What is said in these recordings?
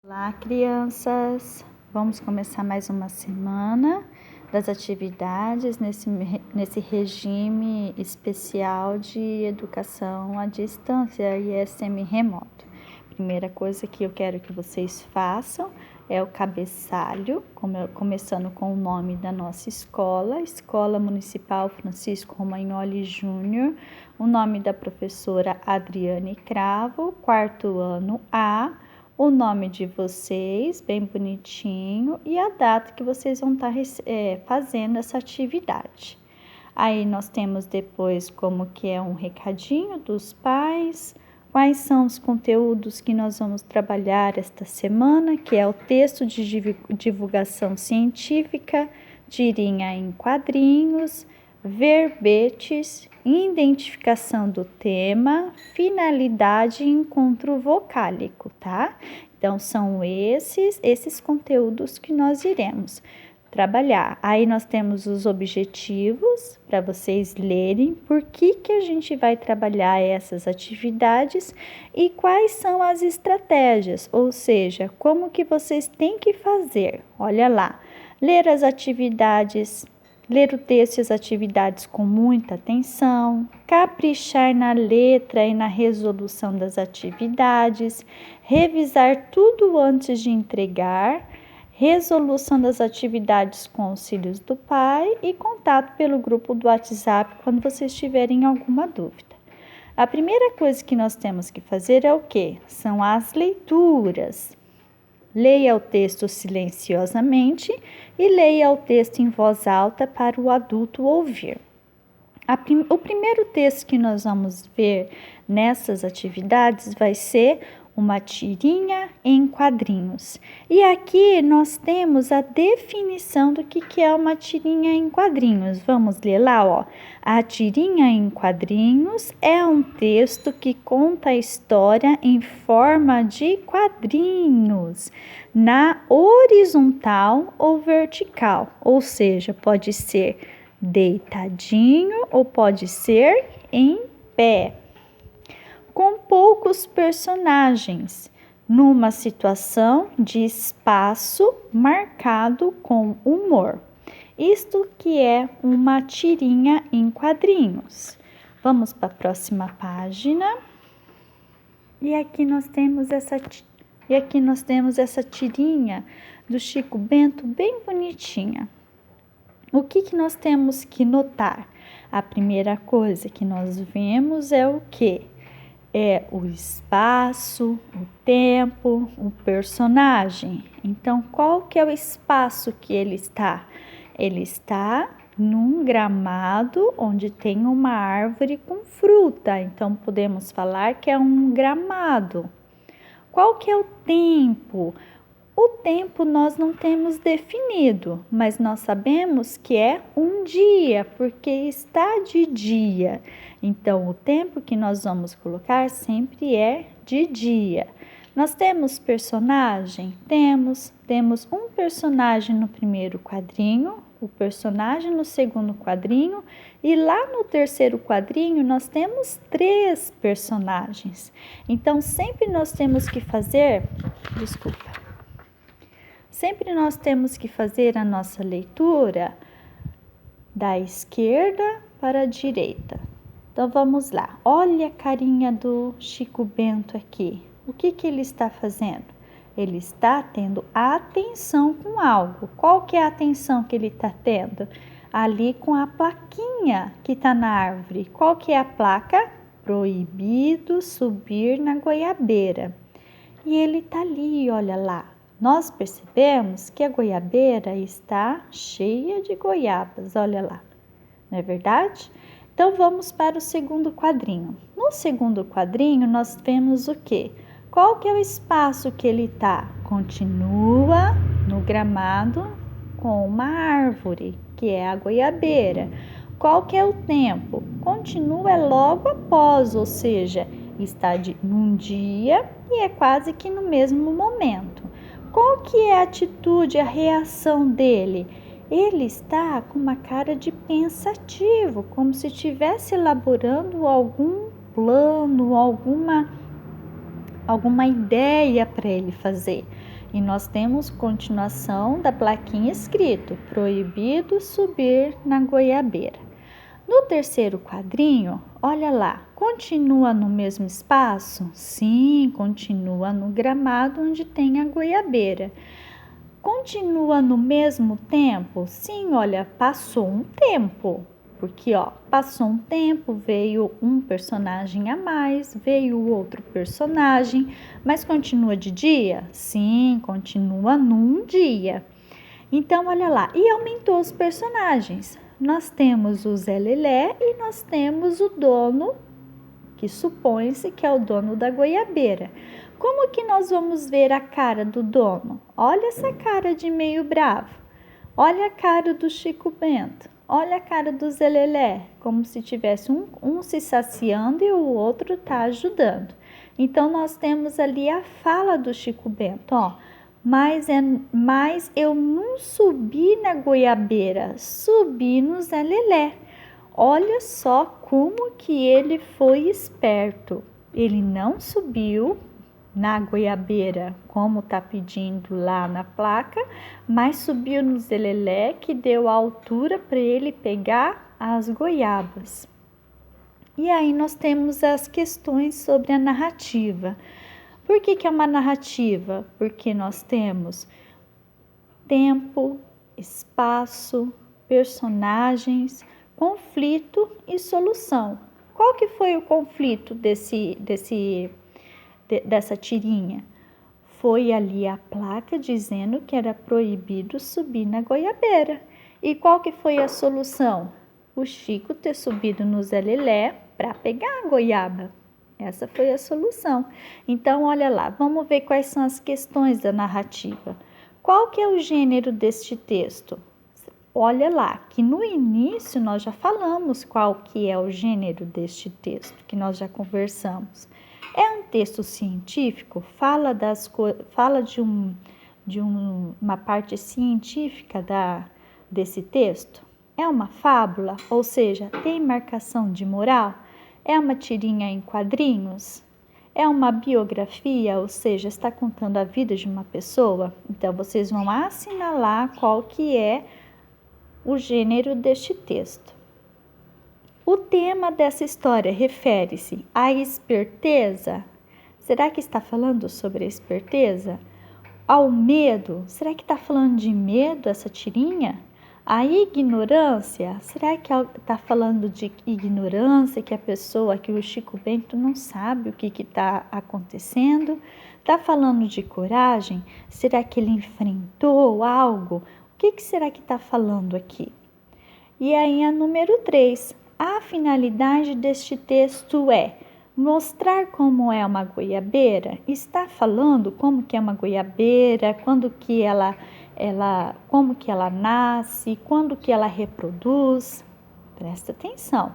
Olá, crianças! Vamos começar mais uma semana das atividades nesse regime especial de educação à distância e semi-remoto. Primeira coisa que eu quero que vocês façam é o cabeçalho, começando com o nome da nossa escola, Escola Municipal Francisco Romagnoli Júnior, o nome da professora Adriane Cravo, quarto ano A, o nome de vocês, bem bonitinho, e a data que vocês vão estar fazendo essa atividade. Aí nós temos depois como que é um recadinho dos pais, quais são os conteúdos que nós vamos trabalhar esta semana, que é o texto de divulgação científica, tirinha em quadrinhos, verbetes, identificação do tema, finalidade e encontro vocálico, tá? Então, são esses conteúdos que nós iremos trabalhar. Aí nós temos os objetivos para vocês lerem por que a gente vai trabalhar essas atividades e quais são as estratégias, ou seja, como que vocês têm que fazer. Olha lá, ler as atividades, ler o texto e as atividades com muita atenção, caprichar na letra e na resolução das atividades, revisar tudo antes de entregar, resolução das atividades com auxílios do pai e contato pelo grupo do WhatsApp quando vocês tiverem alguma dúvida. A primeira coisa que nós temos que fazer é o quê? São as leituras. Leia o texto silenciosamente e leia o texto em voz alta para o adulto ouvir. O primeiro texto que nós vamos ver nessas atividades vai ser uma tirinha em quadrinhos. E aqui nós temos a definição do que é uma tirinha em quadrinhos. Vamos ler lá, ó. A tirinha em quadrinhos é um texto que conta a história em forma de quadrinhos, na horizontal ou vertical, ou seja, pode ser deitadinho ou pode ser em pé, com poucos personagens, numa situação de espaço marcado com humor. Isto que é uma tirinha em quadrinhos. Vamos para a próxima página. E aqui nós temos essa tirinha do Chico Bento bem bonitinha. O que nós temos que notar? A primeira coisa que nós vemos é o quê? É o espaço, o tempo, o personagem. Então, qual que é o espaço que ele está? Ele está num gramado onde tem uma árvore com fruta. Então, podemos falar que é um gramado. Qual que é o tempo? O tempo nós não temos definido, mas nós sabemos que é um dia, porque está de dia. Então, o tempo que nós vamos colocar sempre é de dia. Nós temos personagem? Temos um personagem no primeiro quadrinho, o personagem no segundo quadrinho e lá no terceiro quadrinho nós temos 3 personagens. Então, sempre nós temos que fazer, sempre nós temos que fazer a nossa leitura da esquerda para a direita. Então, vamos lá. Olha a carinha do Chico Bento aqui. O que ele está fazendo? Ele está tendo atenção com algo. Qual que é a atenção que ele está tendo? Ali com a plaquinha que está na árvore. Qual que é a placa? Proibido subir na goiabeira. E ele está ali, olha lá. Nós percebemos que a goiabeira está cheia de goiabas, olha lá. Não é verdade? Então, vamos para o segundo quadrinho. No segundo quadrinho, nós vemos o quê? Qual que é o espaço que ele está? Continua no gramado com uma árvore, que é a goiabeira. Qual que é o tempo? Continua logo após, ou seja, está num dia e é quase que no mesmo momento. Qual que é a atitude, a reação dele? Ele está com uma cara de pensativo, como se estivesse elaborando algum plano, alguma ideia para ele fazer. E nós temos continuação da plaquinha escrito: proibido subir na goiabeira. No terceiro quadrinho, olha lá, continua no mesmo espaço? Sim, continua no gramado onde tem a goiabeira. Continua no mesmo tempo? Sim, olha, passou um tempo. Porque, passou um tempo, veio um personagem a mais, veio outro personagem, mas continua de dia? Sim, continua num dia. Então, olha lá, e aumentou os personagens. Nós temos o Zé Lelé e nós temos o dono, que supõe-se que é o dono da goiabeira. Como que nós vamos ver a cara do dono? Olha essa cara de meio bravo. Olha a cara do Chico Bento. Olha a cara do Zé Lelé, como se tivesse um se saciando e o outro está ajudando. Então, nós temos ali a fala do Chico Bento, mas eu não subi na goiabeira, subi no Zé Lelé. Olha só como que ele foi esperto. Ele não subiu na goiabeira, como está pedindo lá na placa, mas subiu no Zé Lelé, que deu a altura para ele pegar as goiabas. E aí nós temos as questões sobre a narrativa. Por que é uma narrativa? Porque nós temos tempo, espaço, personagens, conflito e solução. Qual que foi o conflito dessa tirinha? Foi ali a placa dizendo que era proibido subir na goiabeira. E qual que foi a solução? O Chico ter subido no Zé Lelé para pegar a goiaba. Essa foi a solução. Então, olha lá, vamos ver quais são as questões da narrativa. Qual que é o gênero deste texto? Olha lá, que no início nós já falamos qual que é o gênero deste texto, que nós já conversamos. É um texto científico? Fala de uma parte científica desse texto? É uma fábula? Ou seja, tem marcação de moral? É uma tirinha em quadrinhos? É uma biografia? Ou seja, está contando a vida de uma pessoa? Então, vocês vão assinalar qual que é o gênero deste texto. O tema dessa história refere-se à esperteza? Será que está falando sobre a esperteza? Ao medo? Será que está falando de medo essa tirinha? A ignorância? Será que está falando de ignorância, que a pessoa, que o Chico Bento não sabe o que está acontecendo? Está falando de coragem? Será que ele enfrentou algo? O que será que está falando aqui? E aí a número 3. A finalidade deste texto é mostrar como é uma goiabeira. Está falando como que é uma goiabeira, como que ela nasce, quando que ela reproduz. Presta atenção.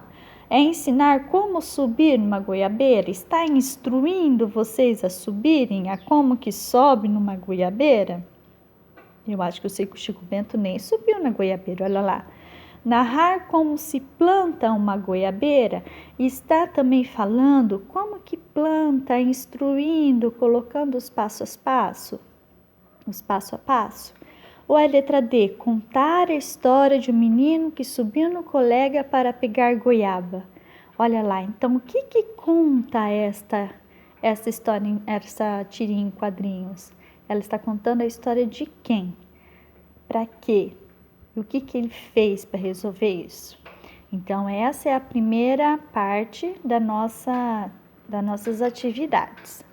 É ensinar como subir numa goiabeira? Está instruindo vocês a subirem, a como que sobe numa goiabeira? Eu acho que o Chico Bento nem subiu na goiabeira, olha lá. Narrar como se planta uma goiabeira, está também falando como que planta, instruindo, colocando os passo a passo. Ou a letra D, contar a história de um menino que subiu no colega para pegar goiaba. Olha lá, então o que conta essa história, essa tirinha em quadrinhos? Ela está contando a história de quem? Para quê? E o que ele fez para resolver isso? Então, essa é a primeira parte das nossas atividades.